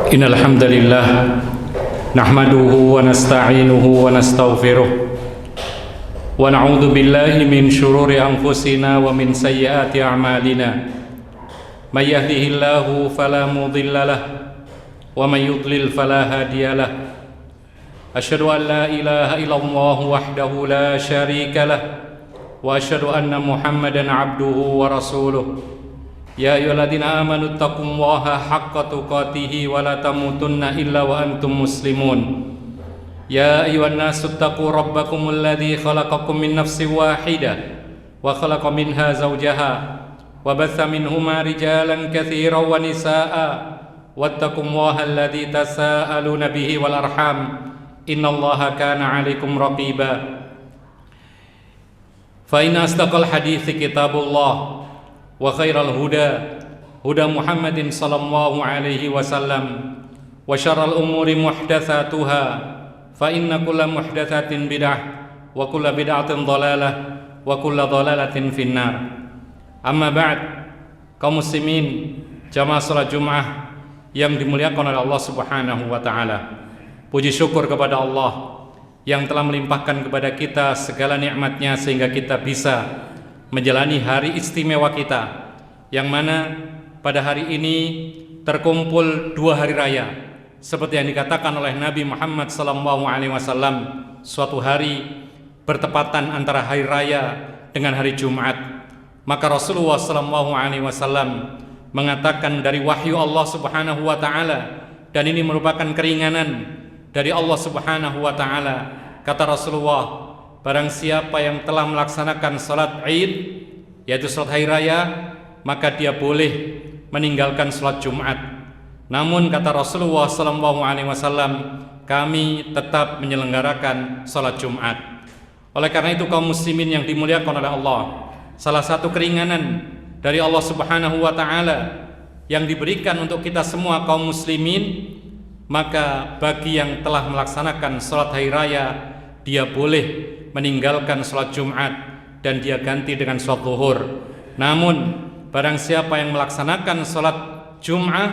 Innal hamdalillah nahmaduhu wa nasta'inuhu wa nastaghfiruh wa na'udzu billahi min shururi anfusina wa min sayyiati a'malina. May yahdihillahu fala mudilla lahu wa may yudlil fala hadiya lahu. Asyhadu an la ilaha illallah wahdahu la syarika lahu wa asyhadu anna Muhammadan 'abduhu wa rasuluh. Ya ayyuhalladzina amanu taqullaha haqqa tuqatih wa la tamutunna illa wa antum muslimun. Ya ayyuhan nasu taqu rabbakumul ladzi khalaqakum min nafsin wahidah wa khalaqa minha zawjaha wa batha minhuma rijalan katsiran wa nisaa'a wattaqullaha alladzi tasaaluna bihi wal arham innallaha kana 'alaikum raqiba. Fa inna asdaqal hadithi kitabullah wa khairal huda Muhammadin sallallahu alaihi wasallam wa syarral umuri muhdatsatuha fa inna kulla muhdatsatin bid'ah wa kulla bid'atin dhalalah wa kulla dhalalatin finnar. Amma ba'd, kaum muslimin jamaah salat Jumat yang dimuliakan oleh Allah Subhanahu wa taala. Puji syukur kepada Allah yang telah melimpahkan kepada kita segala nikmat-Nya sehingga kita bisa menjalani hari istimewa kita, yang mana pada hari ini terkumpul dua hari raya seperti yang dikatakan oleh Nabi Muhammad SAW. Suatu hari bertepatan antara hari raya dengan hari Jumat, maka Rasulullah SAW mengatakan dari wahyu Allah Subhanahu wa taala, dan ini merupakan keringanan dari Allah Subhanahu wa taala. Kata Rasulullah, barang siapa yang telah melaksanakan salat Id, yaitu salat hari raya, maka dia boleh meninggalkan salat Jumat. Namun kata Rasulullah SAW, kami tetap menyelenggarakan salat Jumat. Oleh karena itu kaum muslimin yang dimuliakan oleh Allah, salah satu keringanan dari Allah Subhanahu wa taala yang diberikan untuk kita semua kaum muslimin, maka bagi yang telah melaksanakan salat hari raya, dia boleh meninggalkan sholat Jumat dan dia ganti dengan sholat zuhur. Namun barang siapa yang melaksanakan sholat Jumat,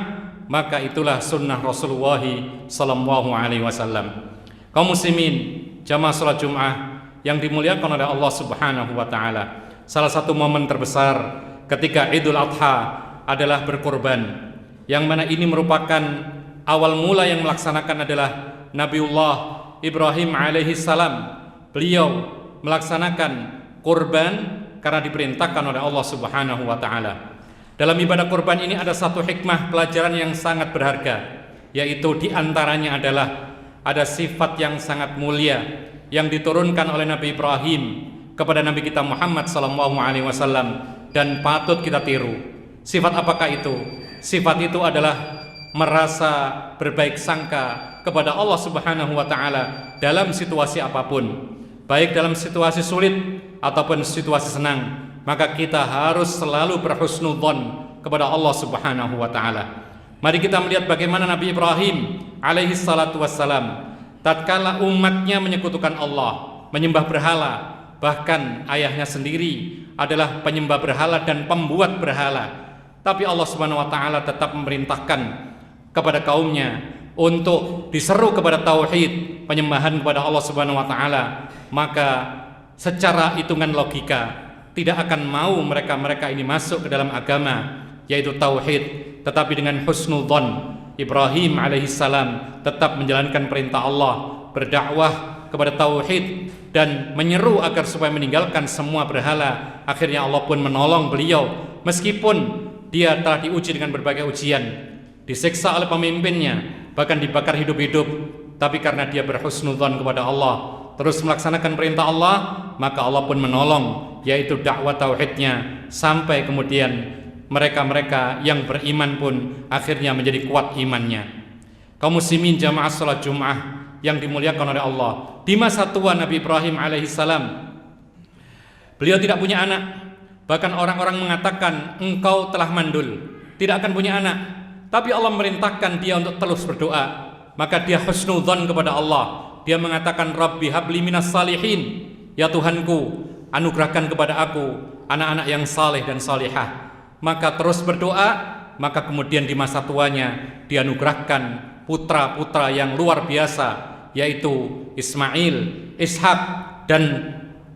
maka itulah sunnah Rasulullah sallallahu alaihi wasallam. Kaum muslimin jamaah sholat Jumat yang dimuliakan oleh Allah Subhanahu wa taala, salah satu momen terbesar ketika Idul Adha adalah berkorban, yang mana ini merupakan awal mula yang melaksanakan adalah Nabiullah Ibrahim alaihi salam. Beliau melaksanakan kurban karena diperintahkan oleh Allah Subhanahu wa taala. Dalam ibadah kurban ini ada satu hikmah pelajaran yang sangat berharga, yaitu diantaranya adalah ada sifat yang sangat mulia yang diturunkan oleh Nabi Ibrahim kepada Nabi kita Muhammad SAW dan patut kita tiru. Sifat apakah itu? Sifat itu adalah merasa berbaik sangka kepada Allah Subhanahu wa taala dalam situasi apapun, baik dalam situasi sulit ataupun situasi senang, maka kita harus selalu berhusnudzon kepada Allah Subhanahu wa taala. Mari kita melihat bagaimana Nabi Ibrahim alaihi salatu wassalam tatkala umatnya menyekutukan Allah, menyembah berhala, bahkan ayahnya sendiri adalah penyembah berhala dan pembuat berhala, tapi Allah Subhanahu wa taala tetap memerintahkan kepada kaumnya untuk diseru kepada tauhid, penyembahan kepada Allah Subhanahu wa taala. Maka secara hitungan logika tidak akan mau mereka ini masuk ke dalam agama yaitu tauhid, tetapi dengan husnudzon Ibrahim alaihissalam tetap menjalankan perintah Allah, berdakwah kepada tauhid dan menyeru agar supaya meninggalkan semua berhala. Akhirnya Allah pun menolong beliau meskipun dia telah diuji dengan berbagai ujian, disiksa oleh pemimpinnya, bahkan dibakar hidup-hidup, tapi karena dia berhusnudzon kepada Allah, terus melaksanakan perintah Allah, maka Allah pun menolong, yaitu dakwah tauhidnya, sampai kemudian mereka-mereka yang beriman pun akhirnya menjadi kuat imannya. Kaum muslimin jamaah salat Jumat yang dimuliakan oleh Allah, di masa tua Nabi Ibrahim alaihissalam, beliau tidak punya anak. Bahkan orang-orang mengatakan engkau telah mandul, tidak akan punya anak. Tapi Allah merintahkan dia untuk terus berdoa. Maka dia husnudzon kepada Allah. Dia mengatakan, Rabbi habli minas salihin, ya Tuhanku, anugerahkan kepada aku anak-anak yang saleh dan salihah. Maka terus berdoa maka kemudian di masa tuanya dianugerahkan putra-putra yang luar biasa, yaitu Ismail, Ishak, dan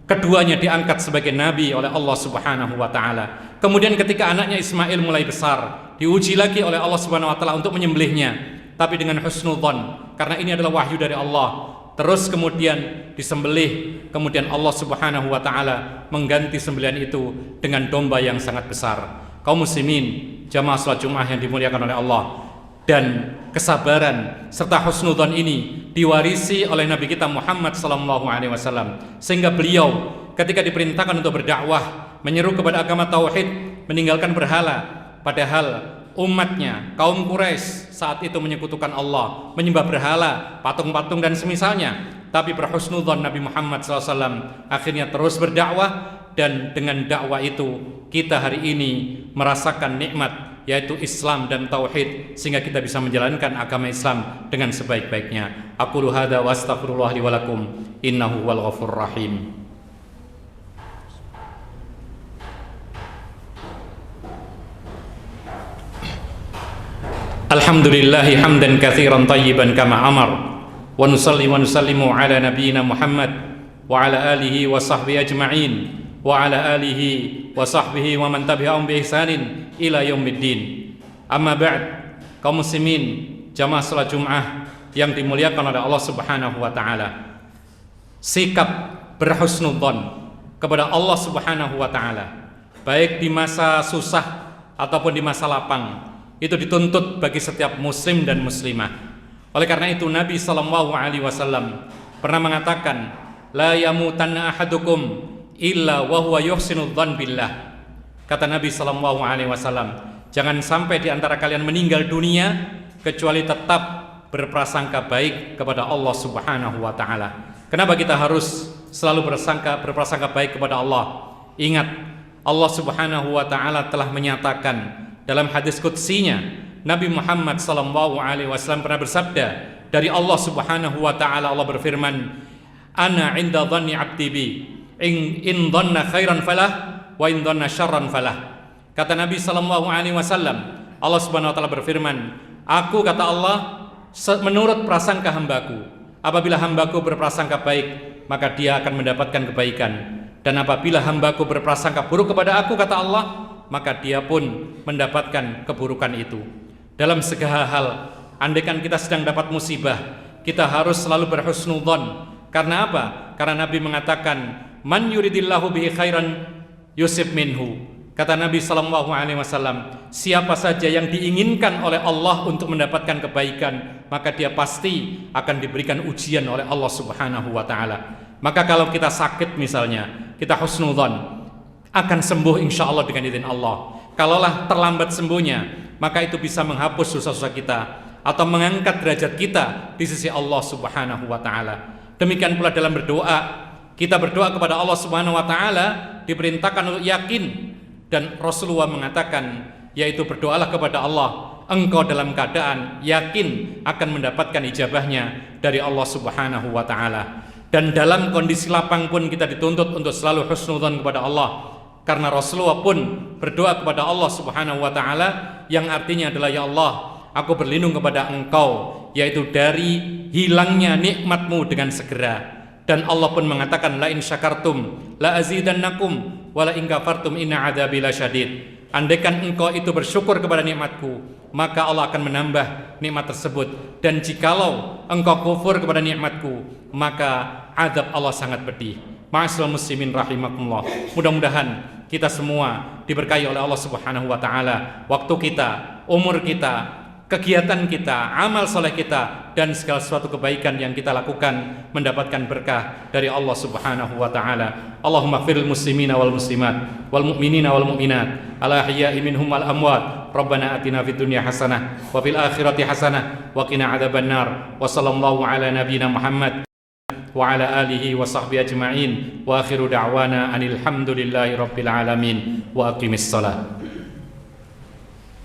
keduanya diangkat sebagai nabi oleh Allah Subhanahu wa taala. Kemudian ketika anaknya Ismail mulai besar, diuji lagi oleh Allah Subhanahu wa taala untuk menyembelihnya, tapi dengan husnudzon, karena ini adalah wahyu dari Allah. Terus kemudian disembelih, kemudian Allah Subhanahu wa taala mengganti sembelihan itu dengan domba yang sangat besar. Kaum muslimin, jamaah salat Jumat yang dimuliakan oleh Allah, dan kesabaran serta husnudzon ini diwarisi oleh Nabi kita Muhammad sallallahu alaihi wasallam, sehingga beliau ketika diperintahkan untuk berdakwah, menyeru kepada agama tauhid, meninggalkan berhala, padahal umatnya kaum Quraisy saat itu menyekutukan Allah, menyembah berhala, patung-patung dan semisalnya, tapi berhusnudzon Nabi Muhammad SAW akhirnya terus berdakwah, dan dengan dakwah itu kita hari ini merasakan nikmat, yaitu Islam dan tauhid, sehingga kita bisa menjalankan agama Islam dengan sebaik-baiknya. Aqulu hadza wa astaghfirullah li wa lakum innahu wal ghafurur rahim. Alhamdulillahi hamdan katsiran tayyiban kama amar, wa nusalli wa nusallimu ala nabiyyina Muhammad wa ala alihi wa sahbihi ajma'in wa ala alihi wa sahbihi wa man tabi'ahum bi ihsanin ila yaumiddin. Amma ba'd, kaum muslimin jamaah salat Jumat yang dimuliakan oleh Allah Subhanahu wa taala. Sikap berhusnudzon kepada Allah Subhanahu wa taala, baik di masa susah ataupun di masa lapang, itu dituntut bagi setiap muslim dan muslimah. Oleh karena itu Nabi sallallahu alaihi wasallam pernah mengatakan, la yamutanna ahadukum illa wa huwa yuhsinu dzan billah. Kata Nabi sallallahu alaihi wasallam, jangan sampai di antara kalian meninggal dunia kecuali tetap berprasangka baik kepada Allah Subhanahu wa taala. Kenapa kita harus selalu berprasangka baik kepada Allah? Ingat, Allah Subhanahu wa taala telah menyatakan dalam hadis qudsinya, Nabi Muhammad sallallahu alaihi wasallam pernah bersabda, dari Allah Subhanahu wa taala Allah berfirman, ana 'inda dhanni 'abdi bi, in dhanna khairan falah wa in dhanna syarran falah. Kata Nabi sallallahu alaihi wasallam, Allah Subhanahu wa taala berfirman, aku, kata Allah, menurut prasangka hambaku, apabila hambaku berprasangka baik, maka dia akan mendapatkan kebaikan, dan apabila hambaku berprasangka buruk kepada aku, kata Allah, maka dia pun mendapatkan keburukan itu. Dalam segala hal, andaikan kita sedang dapat musibah, kita harus selalu berhusnudzon. Karena apa? Karena Nabi mengatakan, man yuridillahu bihi khairan yusib minhu. Kata Nabi sallallahu alaihi wasallam, siapa saja yang diinginkan oleh Allah untuk mendapatkan kebaikan, maka dia pasti akan diberikan ujian oleh Allah Subhanahu wa taala. Maka kalau kita sakit misalnya, kita husnudzon, akan sembuh insya Allah dengan izin Allah. Kalaulah terlambat sembuhnya, maka itu bisa menghapus dosa-dosa kita atau mengangkat derajat kita di sisi Allah Subhanahu wa taala. Demikian pula dalam berdoa, kita berdoa kepada Allah Subhanahu wa taala diperintahkan untuk yakin, dan Rasulullah mengatakan, yaitu berdoalah kepada Allah engkau dalam keadaan yakin akan mendapatkan ijabahnya dari Allah Subhanahu wa taala. Dan dalam kondisi lapang pun kita dituntut untuk selalu husnudzon kepada Allah, karena Rasulullah pun berdoa kepada Allah Subhanahu wa taala yang artinya adalah, ya Allah, aku berlindung kepada engkau, yaitu dari hilangnya nikmatmu dengan segera. Dan Allah pun mengatakan, la in syakartum la azidannakum wa la in kafartum inna adzabi lasyadid. Andaikan engkau itu bersyukur kepada nikmatku, maka Allah akan menambah nikmat tersebut, dan jikalau engkau kufur kepada nikmatku, maka azab Allah sangat pedih. Ma'asyiral muslimin rahimakumullah. Mudah-mudahan kita semua diberkahi oleh Allah Subhanahu wa taala, waktu kita, umur kita, kegiatan kita, amal soleh kita, dan segala sesuatu kebaikan yang kita lakukan mendapatkan berkah dari Allah Subhanahu wa taala. Allahumma ighfiril muslimina wal muslimat wal mu'minina wal mu'minat al ahya'i minhum wal amwat. Rabbana atina fid dunya hasanah wa fil akhirati hasanah wa qina adzabannar. Wa sallallahu ala nabiyyina Muhammad wa ala alihi wa sahbihi ajma'in. Wa akhiru da'wana anil hamdulillahi rabbil alamin. Wa aqimis shalah.